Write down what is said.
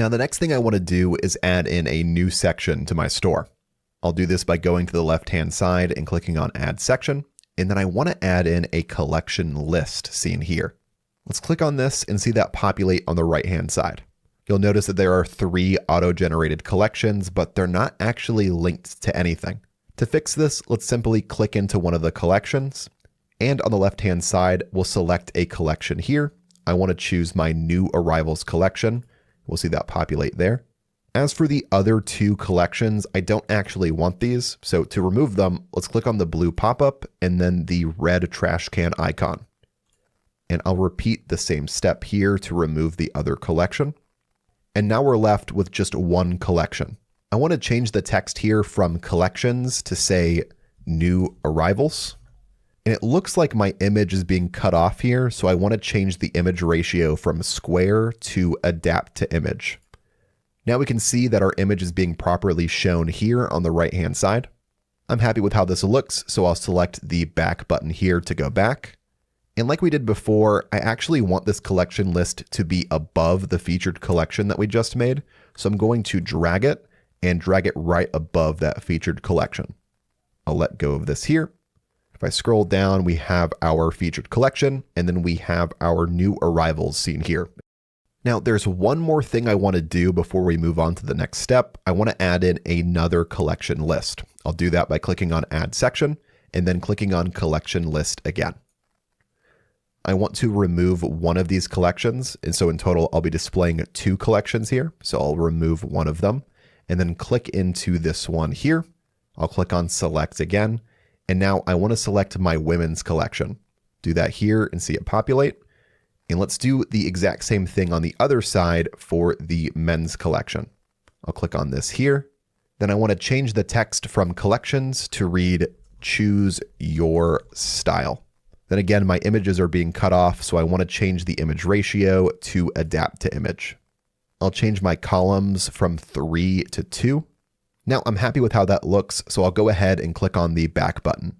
Now, the next thing I want to do is add in a new section to my store. I'll do this by going to the left-hand side and clicking on Add Section, and then I want to add in a collection list seen here. Let's click on this and see that populate on the right-hand side. You'll notice that there are 3 auto-generated collections, but they're not actually linked to anything. To fix this, let's simply click into one of the collections, and on the left-hand side, we'll select a collection here. I want to choose my New Arrivals collection. We'll see that populate there. As for the other 2 collections, I don't actually want these, so to remove them, let's click on the blue pop-up and then the red trash can icon. And I'll repeat the same step here to remove the other collection. And now we're left with just one collection. I want to change the text here from collections to say New Arrivals. And it looks like my image is being cut off here, so I want to change the image ratio from square to adapt to image. Now we can see that our image is being properly shown here on the right-hand side. I'm happy with how this looks, so I'll select the back button here to go back. And like we did before, I actually want this collection list to be above the featured collection that we just made. So I'm going to drag it right above that featured collection. I'll let go of this here. If I scroll down, we have our featured collection, and then we have our new arrivals seen here. Now, there's one more thing I want to do before we move on to the next step. I want to add in another collection list. I'll do that by clicking on Add Section and then clicking on Collection List again. I want to remove one of these collections, and so in total, I'll be displaying 2 collections here. So I'll remove one of them and then click into this one here. I'll click on Select again, and now I want to select my women's collection. Do that here and see it populate. And let's do the exact same thing on the other side for the men's collection. I'll click on this here. Then I want to change the text from collections to read Choose Your Style. Then again, my images are being cut off, so I want to change the image ratio to adapt to image. I'll change my columns from 3 to 2. Now I'm happy with how that looks, so I'll go ahead and click on the back button.